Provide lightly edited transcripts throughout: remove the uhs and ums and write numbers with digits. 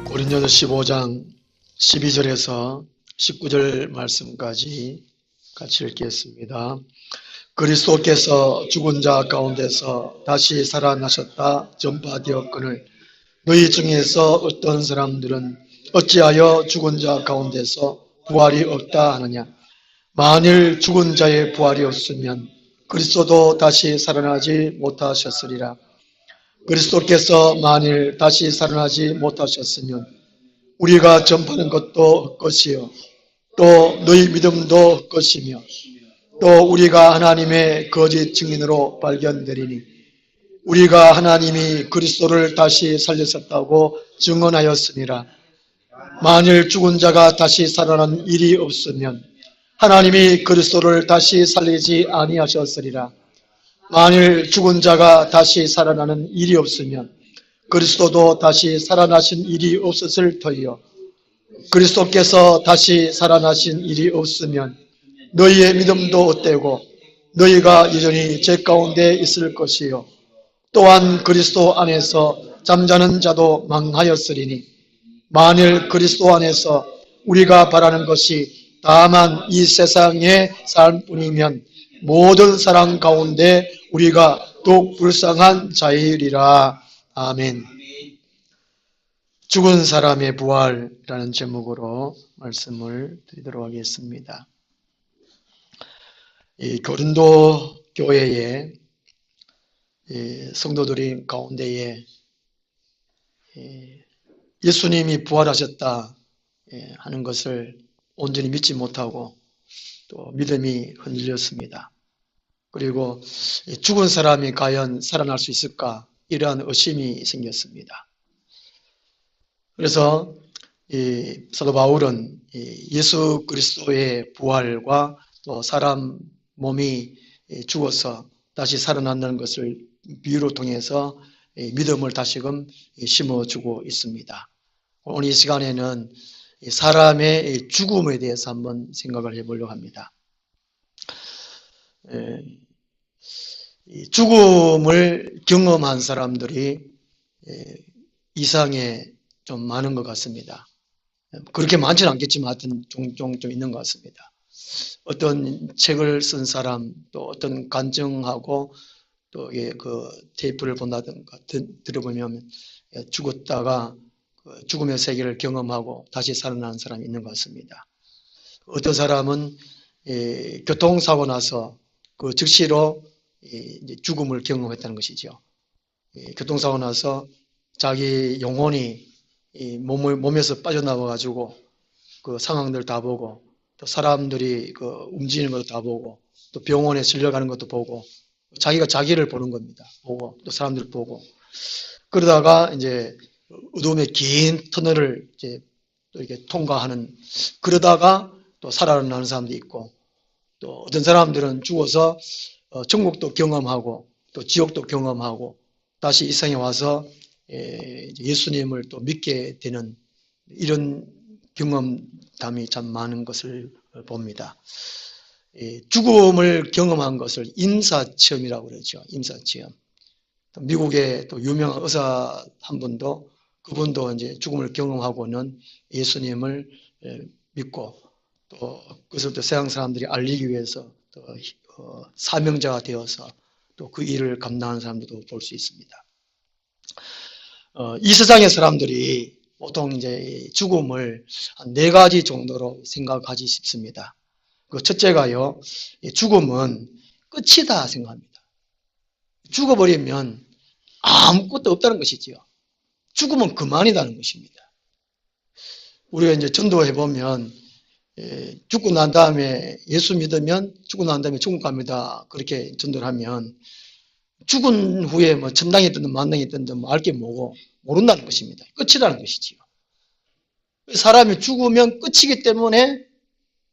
고린도서 15장 12절에서 19절 말씀까지 같이 읽겠습니다. 그리스도께서 죽은 자 가운데서 다시 살아나셨다 전파되었거늘 너희 중에서 어떤 사람들은 어찌하여 죽은 자 가운데서 부활이 없다 하느냐. 만일 죽은 자의 부활이 없으면 그리스도도 다시 살아나지 못하셨으리라. 그리스도께서 만일 다시 살아나지 못하셨으면 우리가 전파하는 것도 헛것이요 또 너희 믿음도 헛것이며 또 우리가 하나님의 거짓 증인으로 발견되리니 우리가 하나님이 그리스도를 다시 살리셨다고 증언하였으니라. 만일 죽은 자가 다시 살아난 일이 없으면 하나님이 그리스도를 다시 살리지 아니하셨으리라. 만일 죽은 자가 다시 살아나는 일이 없으면 그리스도도 다시 살아나신 일이 없었을 터이요 그리스도께서 다시 살아나신 일이 없으면 너희의 믿음도 헛되고 너희가 여전히 죄 가운데 있을 것이요 또한 그리스도 안에서 잠자는 자도 망하였으리니 만일 그리스도 안에서 우리가 바라는 것이 다만 이 세상의 삶뿐이면 모든 사람 가운데 우리가 더욱 불쌍한 자이리라. 아멘. 죽은 사람의 부활이라는 제목으로 말씀을 드리도록 하겠습니다. 이 고린도 교회의 성도들이 가운데에 예수님이 부활하셨다 하는 것을 온전히 믿지 못하고 또 믿음이 흔들렸습니다. 그리고 죽은 사람이 과연 살아날 수 있을까 이러한 의심이 생겼습니다. 그래서 사도 바울은 예수 그리스도의 부활과 또 사람 몸이 죽어서 다시 살아난다는 것을 비유로 통해서 믿음을 다시금 심어주고 있습니다. 오늘 이 시간에는 사람의 죽음에 대해서 한번 생각을 해보려고 합니다. 죽음을 경험한 사람들이 이상에 좀 많은 것 같습니다. 그렇게 많지는 않겠지만 하여튼 종종 좀 있는 것 같습니다. 어떤 책을 쓴 사람, 또 어떤 간증하고 또 그 테이프를 본다든가 들어보면 죽었다가 죽음의 세계를 경험하고 다시 살아나는 사람이 있는 것 같습니다. 어떤 사람은 교통사고 나서 그 즉시로 이제 죽음을 경험했다는 것이죠. 교통사고 나서 자기 영혼이 몸에서 빠져나와 가지고 그 상황들 다 보고 또 사람들이 그 움직이는 것도 다 보고 또 병원에 실려가는 것도 보고 자기가 자기를 보는 겁니다. 보고 또 사람들 보고 그러다가 이제 어둠의 긴 터널을 이제 또 이렇게 통과하는 그러다가 또 살아나는 사람도 있고 또 어떤 사람들은 죽어서 천국도 경험하고 또 지옥도 경험하고 다시 이 세상에 와서 예수님을 또 믿게 되는 이런 경험담이 참 많은 것을 봅니다. 죽음을 경험한 것을 임사체험이라고 그러죠. 임사체험. 미국의 또 유명한 의사 한 분도 그분도 이제 죽음을 경험하고는 예수님을 믿고 또 그것을 또 세상 사람들이 알리기 위해서 또 사명자가 되어서 또 그 일을 감당하는 사람들도 볼 수 있습니다. 이 세상의 사람들이 보통 이제 죽음을 한 4가지 정도로 생각하지 싶습니다. 그 첫째가요, 죽음은 끝이다 생각합니다. 죽어버리면 아무것도 없다는 것이지요. 죽음은 그만이라는 것입니다. 우리가 이제 전도해 보면 죽고 난 다음에 예수 믿으면 죽고 난 다음에 천국 갑니다. 그렇게 전도를 하면 죽은 후에 뭐 천당에 있든 만당에 있든 뭐 알 게 뭐고 모른다는 것입니다. 끝이라는 것이지요. 사람이 죽으면 끝이기 때문에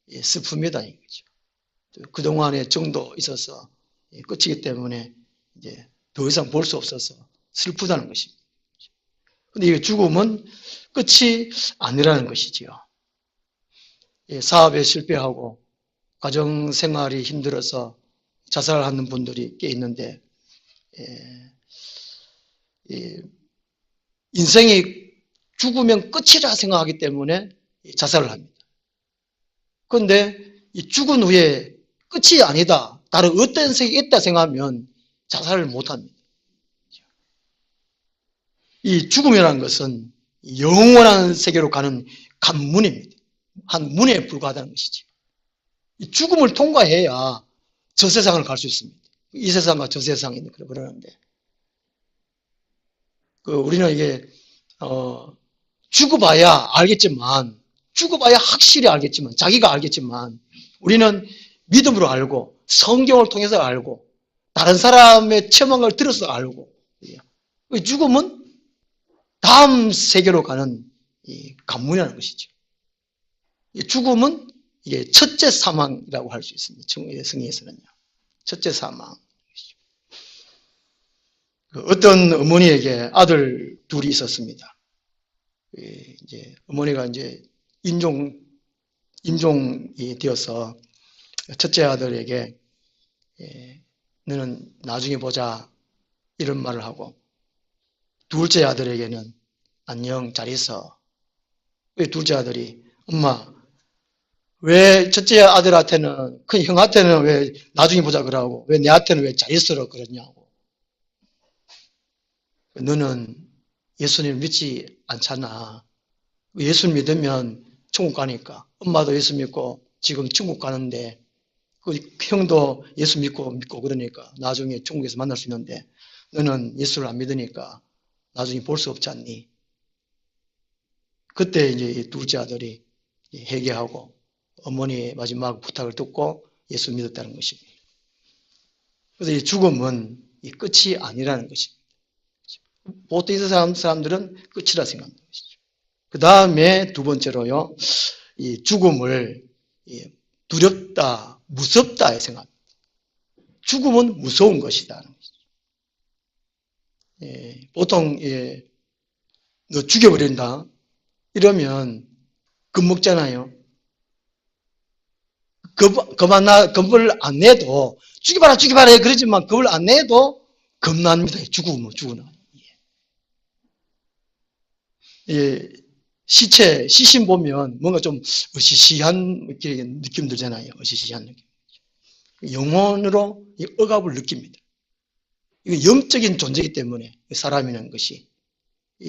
슬픕니다. 이거죠. 그동안에 정도 있어서 끝이기 때문에 이제 더 이상 볼 수 없어서 슬프다는 것입니다. 근데 이 죽음은 끝이 아니라는 것이지요. 사업에 실패하고 가정 생활이 힘들어서 자살하는 분들이 꽤 있는데 인생이 죽으면 끝이라 생각하기 때문에 자살을 합니다. 그런데 이 죽은 후에 끝이 아니다, 다른 어떤 세계가 있다 생각하면 자살을 못합니다. 이 죽음이라는 것은 영원한 세계로 가는 관문입니다. 한 문에 불과하다는 것이죠. 이 죽음을 통과해야 저 세상을 갈 수 있습니다. 이 세상과 저 세상이 그러는데, 우리는 이게 죽어봐야 알겠지만, 죽어봐야 확실히 알겠지만, 자기가 알겠지만, 우리는 믿음으로 알고, 성경을 통해서 알고, 다른 사람의 체험한 걸 들어서 알고, 죽음은 다음 세계로 가는 이 관문이라는 것이죠. 죽음은 이게 첫째 사망이라고 할 수 있습니다. 성경에서는요. 첫째 사망. 어떤 어머니에게 아들 둘이 있었습니다. 이제 어머니가 이제 임종이 되어서 첫째 아들에게 너는 나중에 보자 이런 말을 하고, 둘째 아들에게는 안녕 잘 있어. 왜 둘째 아들이 엄마 왜 첫째 아들한테는 큰 형한테는 왜 나중에 보자 그러고 왜 내한테는 왜 잘 있어라 그러냐고. 너는 예수님 믿지 않잖아. 예수 믿으면 천국 가니까. 엄마도 예수 믿고 지금 천국 가는데 그 형도 예수 믿고 그러니까 나중에 천국에서 만날 수 있는데 너는 예수를 안 믿으니까 나중에 볼 수 없지 않니? 그때 이제 둘째 아들이 회개하고 어머니의 마지막 부탁을 듣고 예수 믿었다는 것입니다. 그래서 이 죽음은 이 끝이 아니라는 것입니다. 보통 이 사람들은 끝이라 생각하는 것이죠. 그 다음에 두 번째로요, 이 죽음을 두렵다, 무섭다 생각합니다. 죽음은 무서운 것이다. 보통 너 죽여버린다 이러면 겁먹잖아요. 겁을 안 내도 죽여봐라 그러지만 겁을 안 내도 겁납니다. 죽으면. 시신 보면 뭔가 좀 으시시한 느낌 들잖아요. 으시시한 느낌. 영혼으로 억압을 느낍니다. 이거 영적인 존재이기 때문에 사람이라는 것이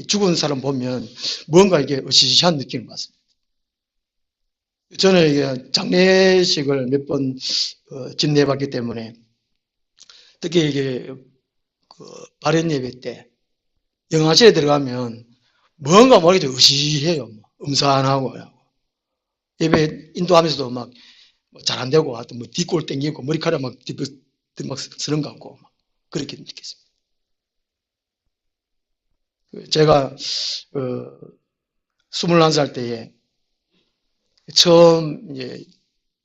죽은 사람 보면 뭔가 이게 으시시한 느낌을 받습니다. 저는 이게 장례식을 몇 번 집례해봤기 때문에 특히 이게 발연 예배 때 영화실에 들어가면 뭔가 모르겠죠. 으시해요. 음산하고. 예배 인도하면서도 막 잘 안 되고, 하여튼 뭐 뒷골 땡기고, 머리카락 막 쓰는 것 같고, 막 그렇게 느꼈습니다. 제가, 21살 때에 처음 이제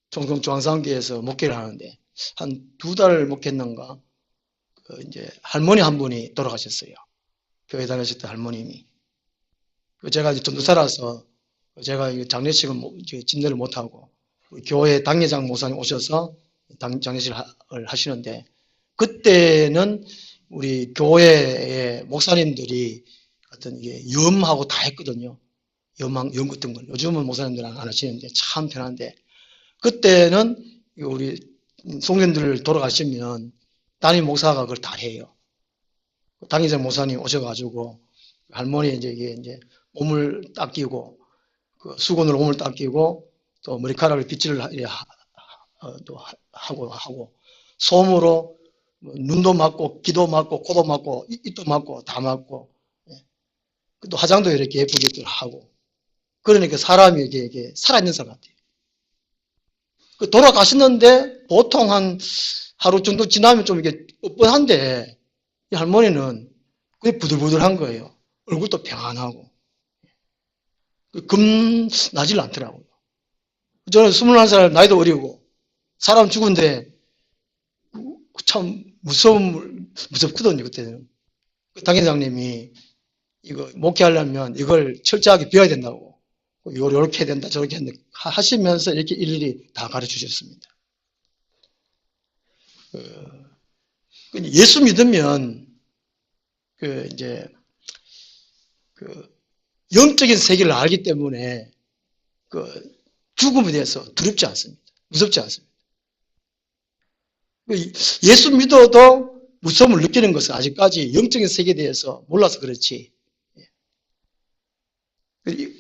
종성중앙상교에서 목회를 하는데, 한 2달 목회했는가, 이제 할머니 한 분이 돌아가셨어요. 교회 다니셨던 할머님이. 제가 이제 전도사라서 제가 장례식을 집례를 못하고 교회 당회장 목사님 오셔서 장례식을 하시는데, 그때는 우리 교회의 목사님들이 어떤 이게 염하고 다 했거든요. 염 같은 걸. 요즘은 목사님들은 안 하시는데 참 편한데, 그때는 우리 송년들 돌아가시면 담임 목사가 그걸 다 해요. 당회장 목사님 오셔가지고 할머니 이제 몸을 닦이고, 수건으로 몸을 닦이고, 또 머리카락을 빗질을 또 하고, 솜으로 눈도 맞고, 귀도 맞고, 코도 맞고, 입도 맞고, 다 맞고, 또 화장도 이렇게 예쁘게 하고, 그러니까 사람이 이게 살아있는 사람 같아요. 돌아가셨는데, 보통 한 하루 정도 지나면 좀 이게 뻔한데, 이 할머니는 그게 부들부들한 거예요. 얼굴도 평안하고. 겁나질 않더라고요. 저는 21살 나이도 어리고 사람 죽은데 참 무섭거든요. 그때는. 당회장님이 이거 목회하려면 이걸 철저하게 배워야 된다고, 요렇게 해야 된다 저렇게 해야 된다 하시면서 이렇게 일일이 다 가르쳐 주셨습니다. 예수 믿으면 이제 영적인 세계를 알기 때문에 그 죽음에 대해서 두렵지 않습니다. 무섭지 않습니다. 예수 믿어도 무서움을 느끼는 것은 아직까지 영적인 세계에 대해서 몰라서 그렇지.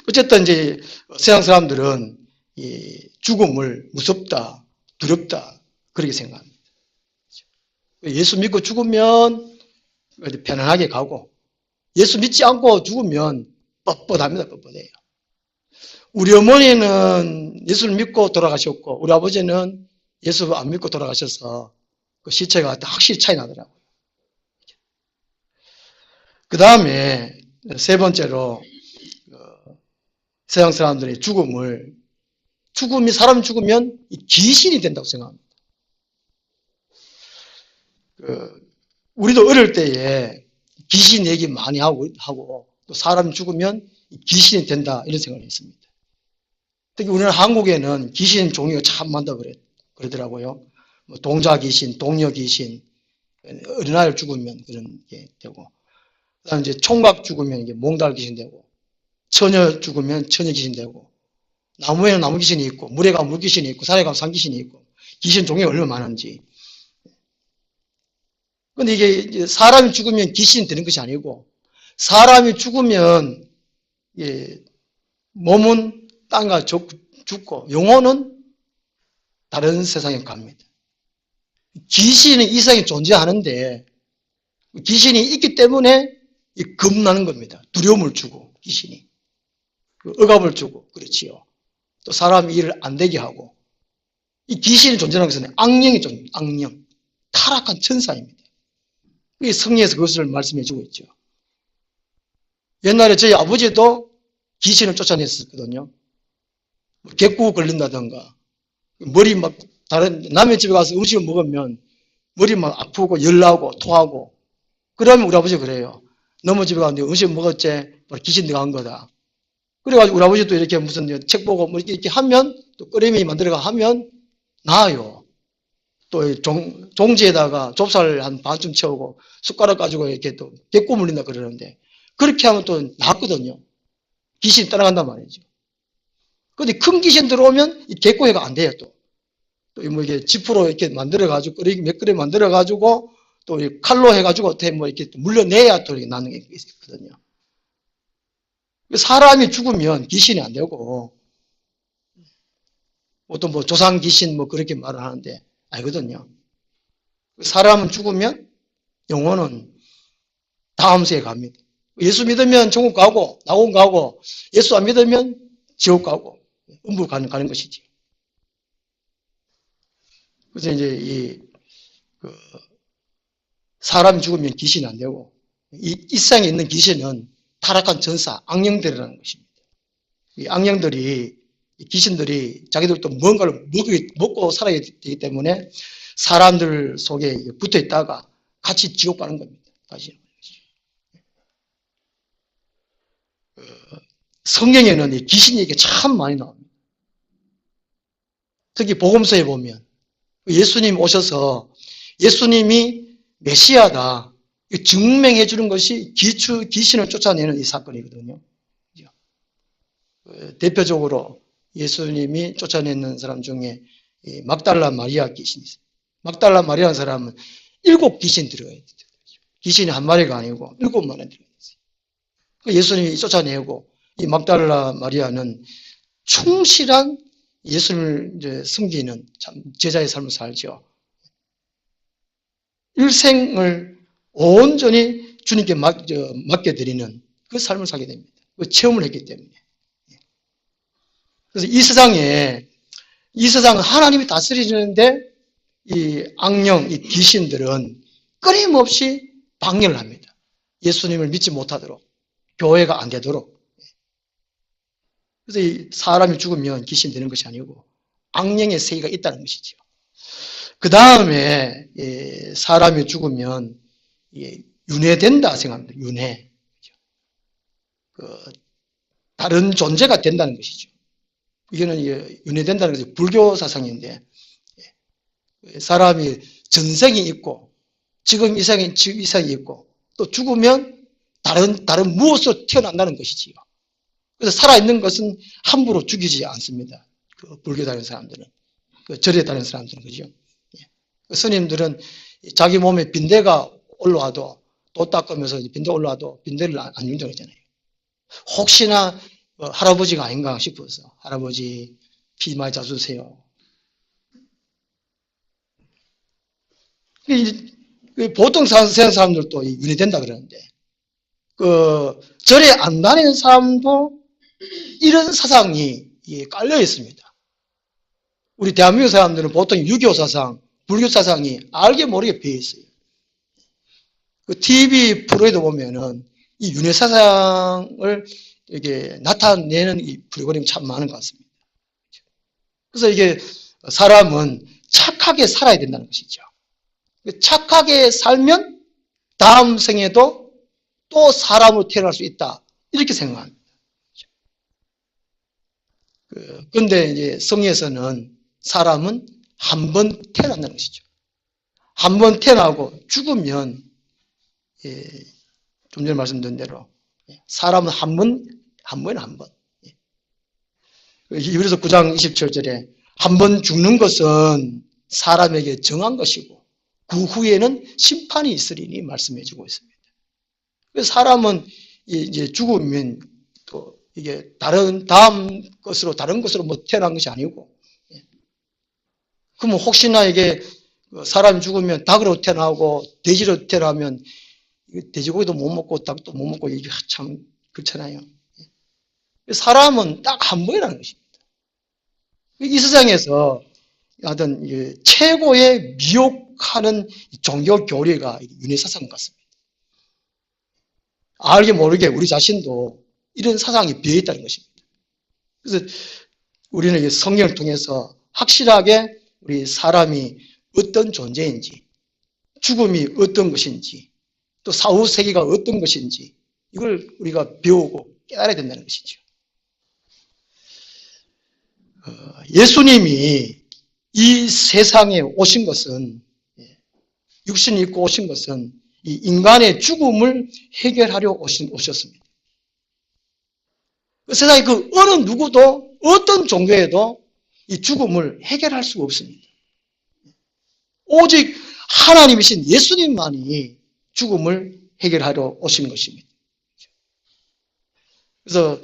어쨌든 이제 서양 사람들은 이 죽음을 무섭다, 두렵다 그렇게 생각합니다. 예수 믿고 죽으면 편안하게 가고 예수 믿지 않고 죽으면 뻣뻣합니다. 뻣뻣해요. 우리 어머니는 예수를 믿고 돌아가셨고 우리 아버지는 예수 안 믿고 돌아가셔서 그 시체가 확실히 차이 나더라고요. 그 다음에 세 번째로 서양 사람들의 죽음이 사람 죽으면 귀신이 된다고 생각합니다. 우리도 어릴 때에 귀신 얘기 많이 하고 또 사람 죽으면 귀신이 된다 이런 생각을 했습니다. 특히 우리나라 한국에는 귀신 종류가 참 많다 그러더라고요. 뭐 동자 귀신, 동녀 귀신, 어린아이 죽으면 그런 게 되고, 그다음 이제 총각 죽으면 이게 몽달 귀신 되고, 처녀 죽으면 처녀 귀신 되고, 나무에는 나무 귀신이 있고, 물에 가면 물 귀신이 있고, 산에 가면 산 귀신이 있고, 귀신 종류가 얼마나 많은지. 근데 이게 사람이 죽으면 귀신이 되는 것이 아니고, 사람이 죽으면 몸은 땅과 죽고 영혼은 다른 세상에 갑니다. 귀신이 이 세상에 존재하는데 귀신이 있기 때문에 겁나는 겁니다. 두려움을 주고 귀신이 억압을 주고 그렇지요. 또 사람이 일을 안 되게 하고 이 귀신이 존재하는 것은 악령, 타락한 천사입니다. 성경에서 그것을 말씀해 주고 있죠. 옛날에 저희 아버지도 귀신을 쫓아냈었거든요. 객구 걸린다던가 머리 막 다른 남의 집에 가서 음식을 먹으면 머리 막 아프고 열나고 토하고 그러면 우리 아버지가 그래요. 너무 집에 가는데 음식 먹었지 귀신 들어간 거다. 그래가지고 우리 아버지도 이렇게 무슨 책 보고 뭐 이렇게 하면 또 끓이미 만들어가 하면 나아요. 또 종지에다가 좁쌀 한 반쯤 채우고 숟가락 가지고 이렇게 또 객구 물린다 그러는데 그렇게 하면 또 낫거든요. 귀신이 따라간단 말이죠. 근데 큰 귀신 들어오면 이 객구해가 안 돼요, 또. 또 뭐 이게 지프로 이렇게 만들어가지고, 끓이기 몇 그릇 만들어가지고, 또 칼로 해가지고 어떻게 뭐 이렇게 물려내야 또 이렇게 나는 게 있거든요. 사람이 죽으면 귀신이 안 되고, 어떤 뭐 조상 귀신 뭐 그렇게 말을 하는데, 아니거든요. 사람은 죽으면 영혼은 다음 세에 갑니다. 예수 믿으면 천국 가고, 낙원 가고, 예수 안 믿으면 지옥 가고, 음부 가는 것이지. 그래서 이제 사람이 죽으면 귀신이 안 되고, 이 세상에 있는 귀신은 타락한 전사, 악령들이라는 것입니다. 이 악령들이, 이 귀신들이 자기들도 뭔가를 먹고 살아야 되기 때문에 사람들 속에 붙어 있다가 같이 지옥 가는 겁니다. 다시. 성경에는 이 귀신 얘기가 참 많이 나옵니다. 특히 복음서에 보면 예수님 오셔서 예수님이 메시아다 증명해 주는 것이 귀신을 쫓아내는 이 사건이거든요. 대표적으로 예수님이 쫓아내는 사람 중에 막달라 마리아 귀신이 있어요. 막달라 마리아라는 사람은 7 귀신 들어가야 돼요. 귀신이 한 마리가 아니고 7마리 들어가 있어요. 예수님이 쫓아내고 이 막달라 마리아는 충실한 예수님을 이제 섬기는 참 제자의 삶을 살죠. 일생을 온전히 주님께 맡겨드리는 그 삶을 살게 됩니다. 그 체험을 했기 때문에. 그래서 이 세상은 하나님이 다스리는데 이 악령, 이 귀신들은 끊임없이 방해를 합니다. 예수님을 믿지 못하도록, 교회가 안 되도록. 그래서 이 사람이 죽으면 귀신 되는 것이 아니고 악령의 세계가 있다는 것이죠. 그 다음에 사람이 죽으면 윤회된다 생각합니다. 윤회. 다른 존재가 된다는 것이죠. 이거는 윤회된다는 것이 불교 사상인데 사람이 전생이 있고 지금 이 세상이 있고 또 죽으면 다른 무엇으로 태어난다는 것이지요. 그래서 살아있는 것은 함부로 죽이지 않습니다. 그 불교 다니는 사람들은, 그 절에 다니는 사람들은, 그죠? 그 스님들은 자기 몸에 빈대가 올라와도, 또 닦으면서 빈대 올라와도 빈대를 안 윤정하잖아요. 혹시나 할아버지가 아닌가 싶어서, 할아버지 피 많이 짜주세요. 보통 세상 사람들도 윤회된다 그러는데, 그 절에 안 다니는 사람도 이런 사상이 깔려 있습니다. 우리 대한민국 사람들은 보통 유교 사상, 불교 사상이 알게 모르게 배어 있어요. 그 TV 프로에도 보면은 이 윤회 사상을 이게 나타내는 이 프로그램이 참 많은 것 같습니다. 그래서 이게 사람은 착하게 살아야 된다는 것이죠. 착하게 살면 다음 생에도 또 사람으로 태어날 수 있다. 이렇게 생각합니다. 그런데 이제 성에서는 사람은 한 번 태어난다는 것이죠. 한 번 태어나고 죽으면, 좀 전에 말씀드린 대로 사람은 한 번에 한 번. 히브리서 9장 27절에 한 번 죽는 것은 사람에게 정한 것이고 그 후에는 심판이 있으리니 말씀해 주고 있습니다. 그래서 사람은 이제 죽으면 또 이게 다른 다른 것으로 뭐 태어난 것이 아니고, 그러면 혹시나 이게 사람이 죽으면 닭으로 태어나고 돼지로 태어나면 돼지고기도 못 먹고 닭도 못 먹고 이게 참 그렇잖아요. 사람은 딱 한 번이라는 것입니다. 이 세상에서 하여튼 최고의 미혹하는 종교 교리가 윤회 사상 같습니다. 알게 모르게 우리 자신도 이런 사상이 비어 있다는 것입니다. 그래서 우리는 성경을 통해서 확실하게 우리 사람이 어떤 존재인지, 죽음이 어떤 것인지, 또 사후 세계가 어떤 것인지 이걸 우리가 배우고 깨달아야 된다는 것이죠. 예수님이 이 세상에 오신 것은, 육신이 입고 오신 것은 이 인간의 죽음을 해결하려 오셨습니다. 그 세상에 그 어느 누구도 어떤 종교에도 이 죽음을 해결할 수가 없습니다. 오직 하나님이신 예수님만이 죽음을 해결하러 오신 것입니다. 그래서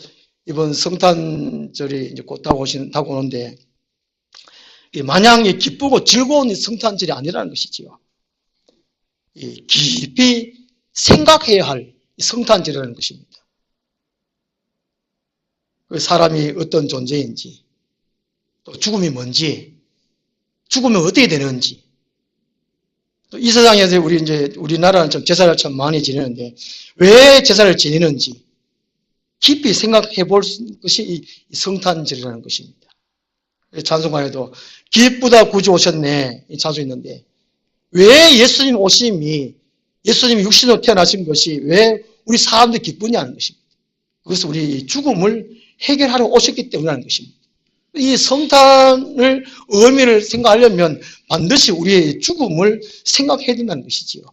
이번 성탄절이 이제 곧 다가오는데, 마냥 기쁘고 즐거운 성탄절이 아니라는 것이지요. 깊이 생각해야 할 성탄절이라는 것입니다. 사람이 어떤 존재인지, 또 죽음이 뭔지, 죽으면 어떻게 되는지, 또 이 세상에서 우리나라는 좀 제사를 참 많이 지내는데, 왜 제사를 지내는지 깊이 생각해 볼 것이 이 성탄절이라는 것입니다. 찬송가에도 기쁘다 구주 오셨네, 이 찬송이 있는데, 왜 예수님 예수님이 육신으로 태어나신 것이 왜 우리 사람들이 기쁘냐는 것입니다. 그것은 우리 죽음을 해결하러 오셨기 때문이라는 것입니다. 이 성탄을 의미를 생각하려면 반드시 우리의 죽음을 생각해야 된다는 것이지요.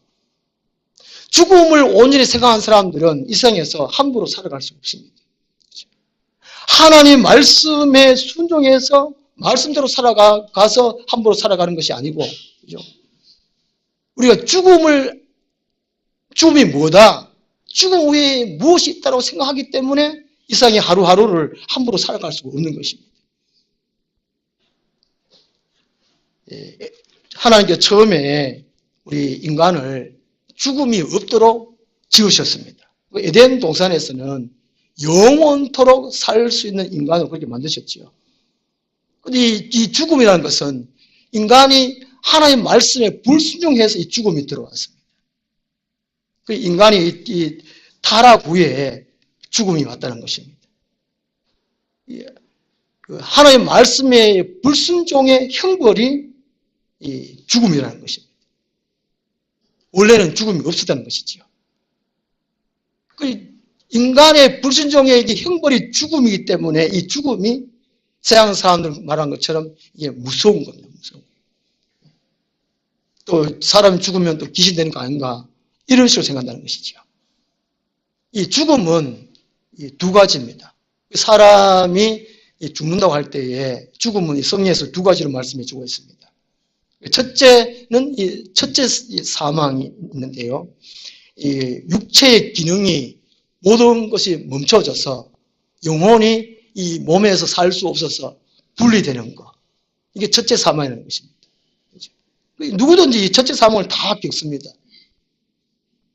죽음을 온전히 생각한 사람들은 이 세상에서 함부로 살아갈 수 없습니다. 하나님 말씀에 순종해서 말씀대로 살아가서 함부로 살아가는 것이 아니고, 그죠? 우리가 죽음이 뭐다? 죽음 후에 무엇이 있다고 생각하기 때문에 이 세상의 하루하루를 함부로 살아갈 수가 없는 것입니다. 하나님께서 처음에 우리 인간을 죽음이 없도록 지으셨습니다. 에덴 동산에서는 영원토록 살 수 있는 인간을 그렇게 만드셨지요. 근데 이 죽음이라는 것은 인간이 하나님 말씀에 불순종해서 이 죽음이 들어왔습니다. 인간이 이 타락 후에 죽음이 왔다는 것입니다. 하나님 말씀에 불순종의 형벌이 이 죽음이라는 것입니다. 원래는 죽음이 없었다는 것이지요. 인간의 불순종의 형벌이 죽음이기 때문에 이 죽음이 세상 사람들 말한 것처럼 이게 무서운 겁니다. 무서운. 또 사람이 죽으면 또 귀신 되는 거 아닌가 이런 식으로 생각한다는 것이죠. 이 죽음은 두 가지입니다. 사람이 죽는다고 할 때에 죽음은 성경에서 두 가지로 말씀해 주고 있습니다. 첫째는 첫째 사망이 있는데요. 이 육체의 기능이 모든 것이 멈춰져서 영혼이 이 몸에서 살 수 없어서 분리되는 것. 이게 첫째 사망이라는 것입니다. 누구든지 이 첫째 사망을 다 겪습니다.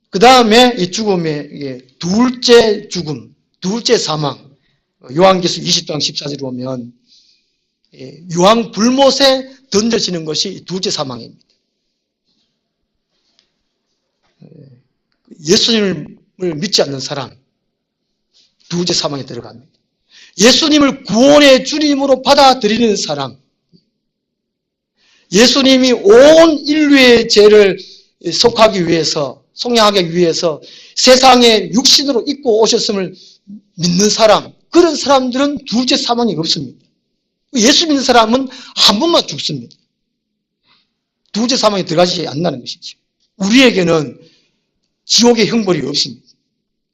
그 다음에 이 죽음의 둘째 죽음, 둘째 사망. 요한계시록 20장 14절에 보면 유황 불못에 던져지는 것이 둘째 사망입니다. 예수님을 믿지 않는 사람, 둘째 사망에 들어갑니다. 예수님을 구원의 주님으로 받아들이는 사람, 예수님이 온 인류의 죄를 속하기 위해서, 속량하기 위해서 세상에 육신으로 입고 오셨음을 믿는 사람, 그런 사람들은 둘째 사망이 없습니다. 예수 믿는 사람은 한 번만 죽습니다. 둘째 사망에 들어가지 않는다는 것이죠. 우리에게는 지옥의 형벌이 없습니다.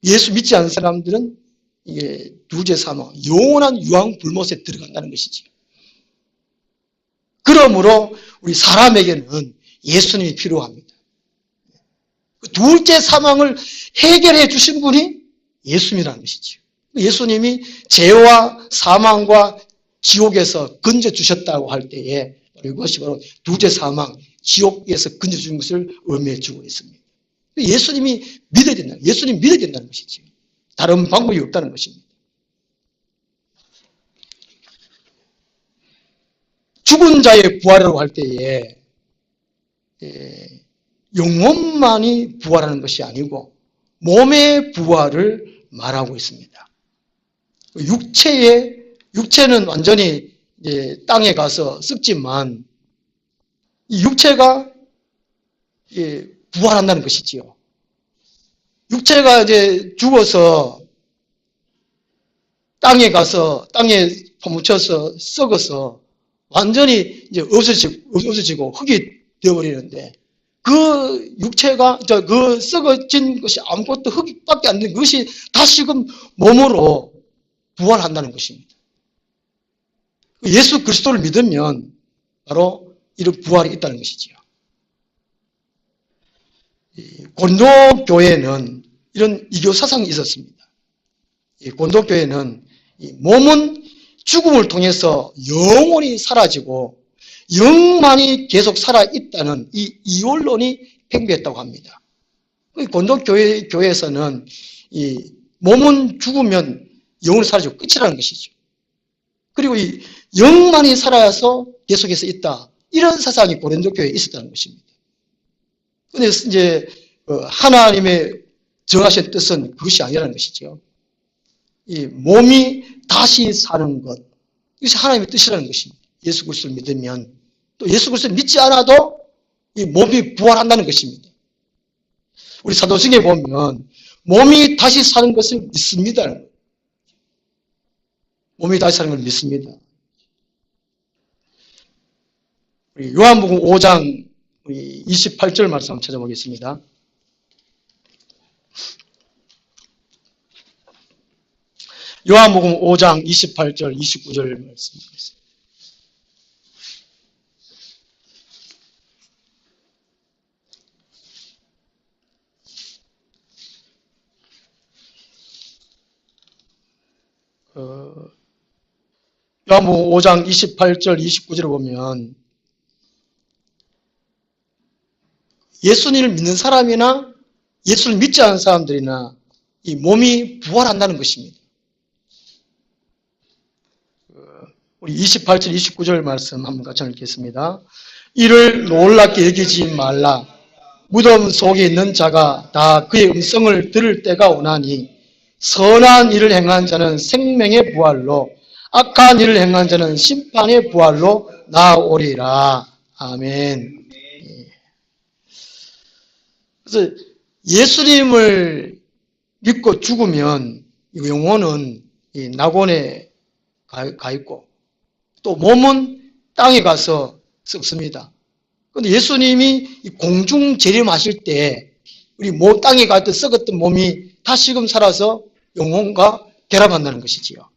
예수 믿지 않는 사람들은 이게 둘째 사망, 영원한 유황 불못에 들어간다는 것이죠. 그러므로 우리 사람에게는 예수님이 필요합니다. 둘째 사망을 해결해 주신 분이 예수님이라는 것이죠. 예수님이 죄와 사망과 지옥에서 건져주셨다고 할 때에 이것이 바로 둘째 사망, 지옥에서 건져주는 것을 의미해 주고 있습니다. 예수님이 믿어야 된다. 예수님 믿어야 된다는 것이죠. 다른 방법이 없다는 것입니다. 죽은 자의 부활이라고 할 때에 영혼만이 부활하는 것이 아니고 몸의 부활을 말하고 있습니다. 육체는 완전히 땅에 가서 썩지만 이 육체가 부활한다는 것이지요. 육체가 이제 죽어서 땅에 가서 땅에 파묻혀서 썩어서 완전히 이제 없어지고 흙이 되어버리는데 그 육체가 그 썩어진 것이 아무것도 흙밖에 안 되는 것이 다시금 몸으로 부활한다는 것입니다. 예수 그리스도를 믿으면 바로 이런 부활이 있다는 것이지요. 고린도 교회는 이런 이교 사상이 있었습니다. 고린도 교회는 몸은 죽음을 통해서 영원히 사라지고 영만이 계속 살아있다는 이 이원론이 팽배했다고 합니다. 고린도 교회에서는 이 몸은 죽으면 영원히 사라지고 끝이라는 것이죠. 그리고 이 영만이 살아서 계속해서 있다. 이런 사상이 고린도 교회에 있었다는 것입니다. 그런데 이제 하나님의 정하신 뜻은 그것이 아니라는 것이죠. 이 몸이 다시 사는 것, 이것이 하나님의 뜻이라는 것입니다. 예수 그리스도를 믿으면 또 예수 그리스도를 믿지 않아도 이 몸이 부활한다는 것입니다. 우리 사도행전에 보면 몸이 다시 사는 것을 믿습니다. 몸이 다시 사는 걸 믿습니다. 우리 요한복음 5장 28절 말씀 한번 찾아보겠습니다. 요한복음 5장 28절 29절 말씀드리겠습니다. 요한복음 5장 28절 29절을 보면 예수님을 믿는 사람이나 예수를 믿지 않는 사람들이나 이 몸이 부활한다는 것입니다. 우리 28절 29절 말씀 한번 같이 읽겠습니다. 이를 놀랍게 여기지 말라. 무덤 속에 있는 자가 다 그의 음성을 들을 때가 오나니 선한 일을 행한 자는 생명의 부활로 악한 일을 행한 자는 심판의 부활로 나오리라. 아멘. 그래서 예수님을 믿고 죽으면 영혼은 낙원에 가 있고 또 몸은 땅에 가서 썩습니다. 그런데 예수님이 공중 재림하실 때 우리 땅에 갈 때 썩었던 몸이 다시금 살아서 영혼과 결합한다는 것이지요.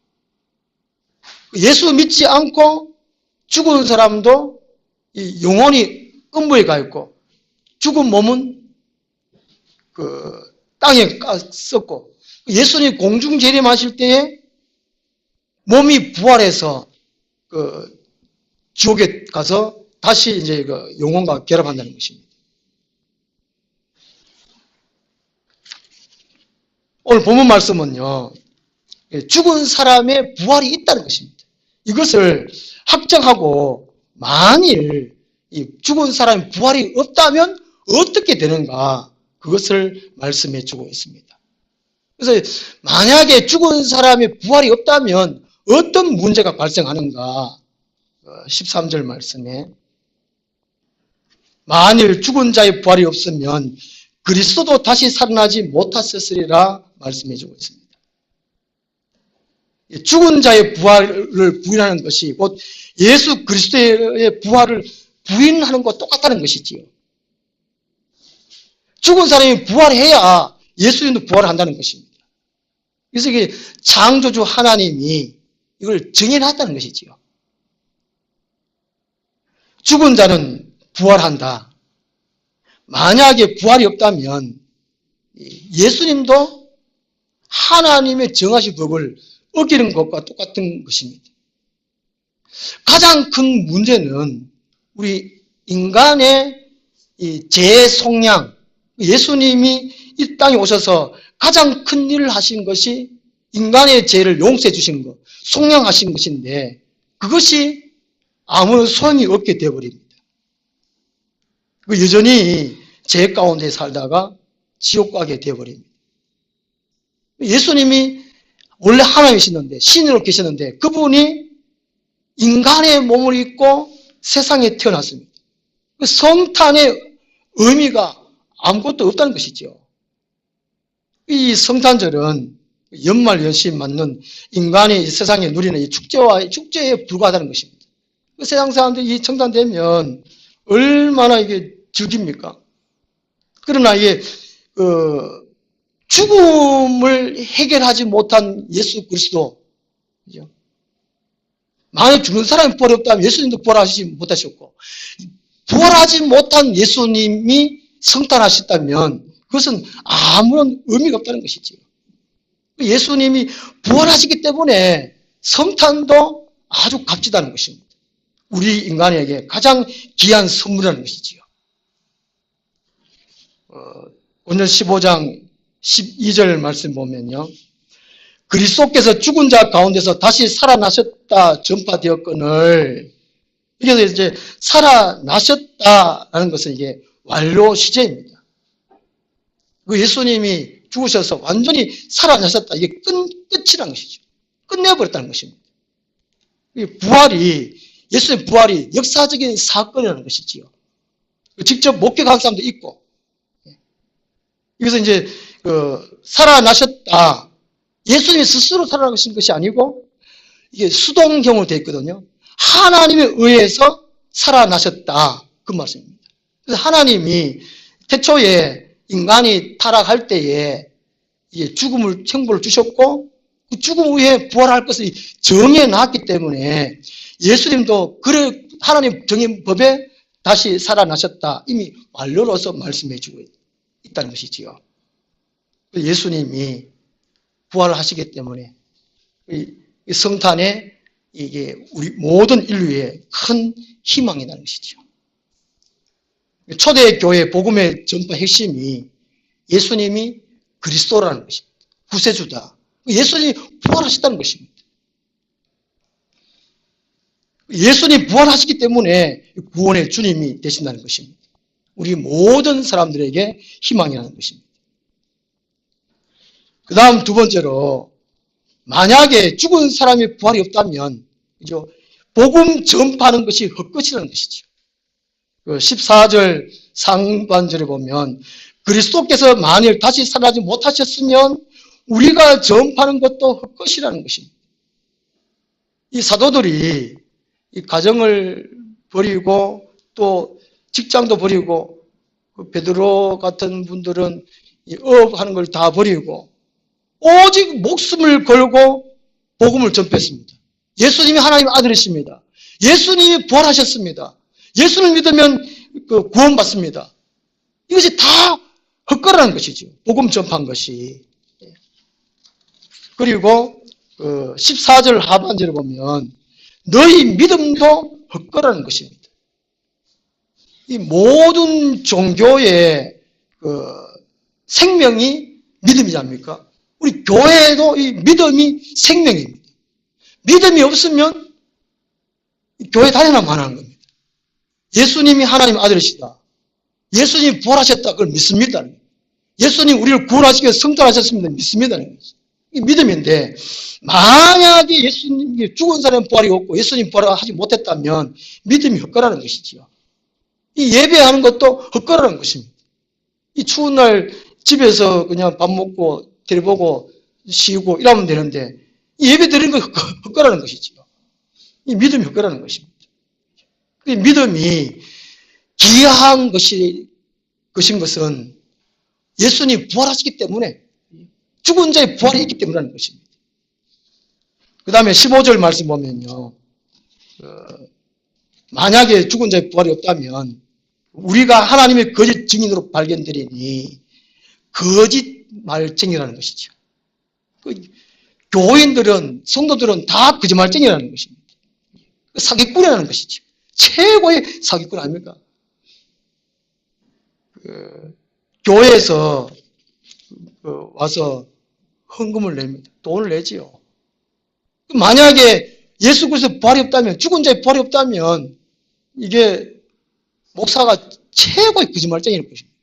예수 믿지 않고 죽은 사람도 영혼이 음부에 가 있고 죽은 몸은 그 땅에 썩고 예수님 공중 재림하실 때에 몸이 부활해서 그 지옥에 가서 다시 이제 그 영혼과 결합한다는 것입니다. 오늘 본문 말씀은요, 죽은 사람의 부활이 있다는 것입니다. 이것을 확정하고 만일 이 죽은 사람의 부활이 없다면 어떻게 되는가, 그것을 말씀해 주고 있습니다. 그래서 만약에 죽은 사람의 부활이 없다면 어떤 문제가 발생하는가, 13절 말씀에 만일 죽은 자의 부활이 없으면 그리스도도 다시 살아나지 못하셨으리라 말씀해 주고 있습니다. 죽은 자의 부활을 부인하는 것이 곧 예수 그리스도의 부활을 부인하는 것과 똑같다는 것이지요. 죽은 사람이 부활해야 예수님도 부활한다는 것입니다. 그래서 이게 창조주 하나님이 이걸 정해놨다는 것이지요. 죽은 자는 부활한다. 만약에 부활이 없다면 예수님도 하나님의 정하신 법을 어기는 것과 똑같은 것입니다. 가장 큰 문제는 우리 인간의 이 재송량, 예수님이 이 땅에 오셔서 가장 큰 일을 하신 것이 인간의 죄를 용서해 주신 것, 속량하신 것인데 그것이 아무런 소용이 없게 되어버립니다. 여전히 죄 가운데 살다가 지옥 가게 되어버립니다. 예수님이 원래 하나님이셨는데, 신으로 계셨는데 그분이 인간의 몸을 입고 세상에 태어났습니다. 성탄의 의미가 아무것도 없다는 것이죠. 이 성탄절은 연말 연시에 맞는 인간이 세상에 누리는 이 축제에 불과하다는 것입니다. 세상 사람들이 이 성탄되면 얼마나 이게 즐깁니까? 그러나 이게 죽음을 해결하지 못한 예수 그리스도, 그죠? 만약 죽는 사람이 부활이 없다면 예수님도 부활하시지 못하셨고, 부활하지 못한 예수님이 성탄하셨다면 그것은 아무런 의미가 없다는 것이지요. 예수님이 부활하시기 때문에 성탄도 아주 값지다는 것입니다. 우리 인간에게 가장 귀한 선물이라는 것이지요. 오늘 15장 12절 말씀 보면요. 그리스도께서 죽은 자 가운데서 다시 살아나셨다 전파되었거늘, 그래서 이제 살아나셨다라는 것은 이게 완료 시제입니다. 그 예수님이 죽으셔서 완전히 살아나셨다. 이게 끝이라는 것이죠. 끝내버렸다는 것입니다. 부활이, 예수의 부활이 역사적인 사건이라는 것이지요. 직접 목격한 사람도 있고. 그래서 이제 살아나셨다. 예수님이 스스로 살아나신 것이 아니고 이게 수동형으로 되어 있거든요. 하나님에 의해서 살아나셨다. 그 말씀입니다. 그래서 하나님이 태초에 인간이 타락할 때에 죽음을 형벌을 주셨고 그 죽음 후에 부활할 것을 정해놨기 때문에 예수님도 그래 하나님 정한 법에 다시 살아나셨다. 이미 완료로서 말씀해주고 있다는 것이지요. 예수님이 부활을 하시기 때문에 이 성탄에 이게 우리 모든 인류의 큰 희망이라는 것이죠. 초대교회 복음의 전파 핵심이 예수님이 그리스도라는 것입니다. 구세주다. 예수님이 부활하셨다는 것입니다. 예수님이 부활하시기 때문에 구원의 주님이 되신다는 것입니다. 우리 모든 사람들에게 희망이라는 것입니다. 그 다음 두 번째로, 만약에 죽은 사람의 부활이 없다면 복음 전파하는 것이 헛것이라는 것이죠. 14절 상반절에 보면 그리스도께서 만일 다시 살아나지 못하셨으면 우리가 전파하는 것도 헛것이라는 것입니다. 이 사도들이 이 가정을 버리고 또 직장도 버리고 베드로 같은 분들은 이 업하는 걸 다 버리고 오직 목숨을 걸고 복음을 전폐했습니다. 예수님이 하나님의 아들이십니다. 예수님이 부활하셨습니다. 예수를 믿으면 구원받습니다. 이것이 다 헛거라는 것이죠. 복음 전파한 것이. 그리고 14절 하반절을 보면 너희 믿음도 헛거라는 것입니다. 이 모든 종교의 생명이 믿음이지 않습니까? 우리 교회에도 이 믿음이 생명입니다. 믿음이 없으면 교회 다니나 마나하는 겁니다. 예수님이 하나님의 아들이시다. 예수님이 부활하셨다. 그걸 믿습니다. 예수님 우리를 구원하시기 위해서 성탄하셨습니다. 믿습니다. 이 믿음인데 만약에 예수님이 죽은 사람은 부활이 없고 예수님 부활하지 못했다면 믿음이 헛거라는 것이지요. 이 예배하는 것도 헛거라는 것입니다. 이 추운 날 집에서 그냥 밥 먹고 tele보고 쉬고 이러면 되는데 이 예배 드리는 거 헛거라는 것이지요. 이 믿음이 헛거라는 것입니다. 이 믿음이 귀한 것인 것은 예수님이 부활하시기 때문에 죽은 자의 부활이 있기 때문이라는 것입니다. 그 다음에 15절 말씀 보면요. 만약에 죽은 자의 부활이 없다면 우리가 하나님의 거짓 증인으로 발견되리니 거짓 말쟁이라는 것이죠. 교인들은 성도들은 다 거짓말쟁이라는 것입니다. 사기꾼이라는 것이죠. 최고의 사기꾼 아닙니까? 교회에서 와서 헌금을 냅니다. 돈을 내지요. 만약에 예수 그리스도의 부활이 없다면, 죽은 자의 부활이 없다면 이게 목사가 최고의 거짓말쟁이일 것입니다.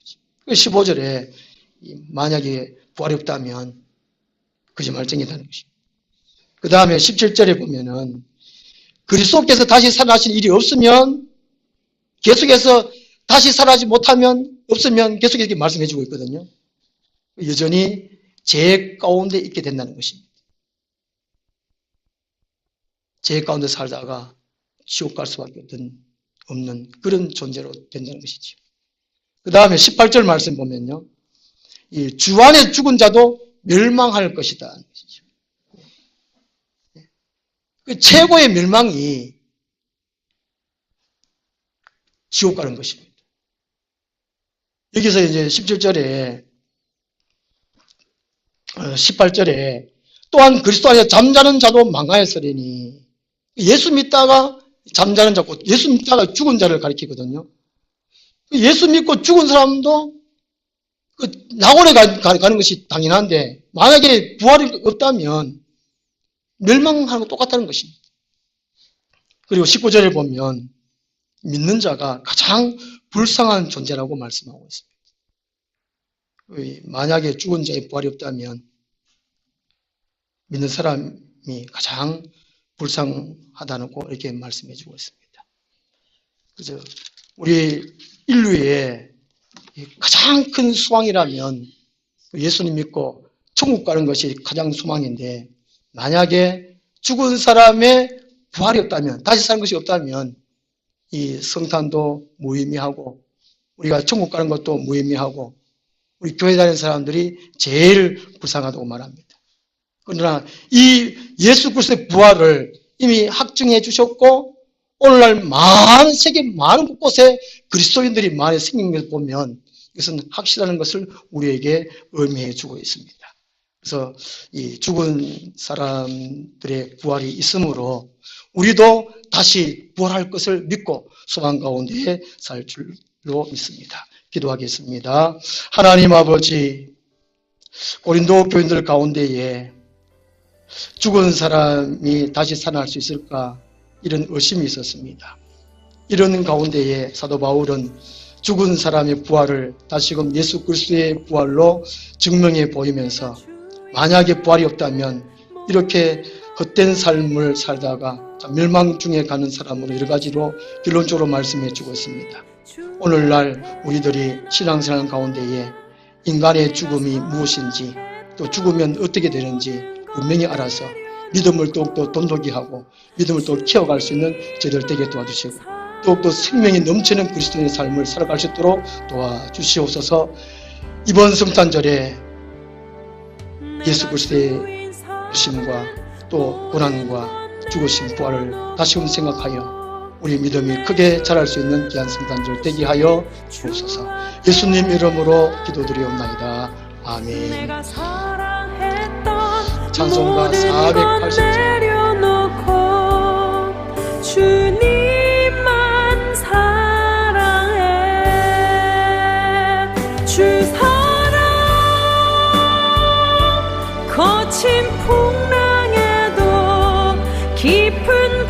15절에 만약에 부활이 없다면 거짓말쟁이라는 것입니다. 그 다음에 17절에 보면은 그리스도께서 다시 살아나신 일이 없으면, 계속해서 다시 살아나지 못하면, 없으면 계속해서 이렇게 말씀해 주고 있거든요. 여전히 죄 가운데 있게 된다는 것입니다. 죄 가운데 살다가 지옥 갈 수밖에 없는 그런 존재로 된다는 것이죠. 그 다음에 18절 말씀 보면요. 이 주 안에 죽은 자도 멸망할 것이다. 그 최고의 멸망이 지옥 가는 것입니다. 여기서 이제 17절에 18절에 또한 그리스도 안에 잠자는 자도 망하였으리니, 예수 믿다가 잠자는 자고 예수 믿다가 죽은 자를 가리키거든요. 예수 믿고 죽은 사람도 낙원에 가는 것이 당연한데 만약에 부활이 없다면 멸망하는 거 똑같다는 것입니다. 그리고 19절에 보면 믿는 자가 가장 불쌍한 존재라고 말씀하고 있습니다. 만약에 죽은 자의 부활이 없다면 믿는 사람이 가장 불쌍하다고 이렇게 말씀해 주고 있습니다. 그래서 우리 인류의 가장 큰 소망이라면 예수님 믿고 천국 가는 것이 가장 소망인데, 만약에 죽은 사람의 부활이 없다면, 다시 사는 것이 없다면 이 성탄도 무의미하고 우리가 천국 가는 것도 무의미하고 우리 교회 다니는 사람들이 제일 불쌍하다고 말합니다. 그러나 이 예수 그리스도의 부활을 이미 확증해 주셨고 오늘날 세계 많은 곳곳에 그리스도인들이 많이 생긴 것을 보면 이것은 확실하는 것을 우리에게 의미해 주고 있습니다. 그래서 이 죽은 사람들의 부활이 있으므로 우리도 다시 부활할 것을 믿고 소망 가운데 살 줄로 믿습니다. 기도하겠습니다. 하나님 아버지, 고린도 교인들 가운데에 죽은 사람이 다시 살아날 수 있을까 이런 의심이 있었습니다. 이런 가운데에 사도 바울은 죽은 사람의 부활을 다시금 예수 그리스도의 부활로 증명해 보이면서 만약에 부활이 없다면 이렇게 헛된 삶을 살다가 멸망 중에 가는 사람으로 여러 가지로 결론적으로 말씀해 주고 있습니다. 오늘날 우리들이 신앙생활 가운데에 인간의 죽음이 무엇인지 또 죽으면 어떻게 되는지 분명히 알아서 믿음을 더욱더 돈독히 하고 믿음을 또 키워갈 수 있는 저희들 되게 도와주시고 더욱더 생명이 넘치는 그리스도인의 삶을 살아갈 수 있도록 도와주시옵소서. 이번 성탄절에 예수 그리스도의 오심과 또 고난과 죽으신 부활을 다시금 생각하여 우리 믿음이 크게 자랄 수 있는 귀한 성탄절 되게 하여 주옵소서. 예수님 이름으로 기도드리옵나이다. 아멘. 찬송가 480장. 주님만 사랑해. 주 사랑 거친 풍랑에도 깊은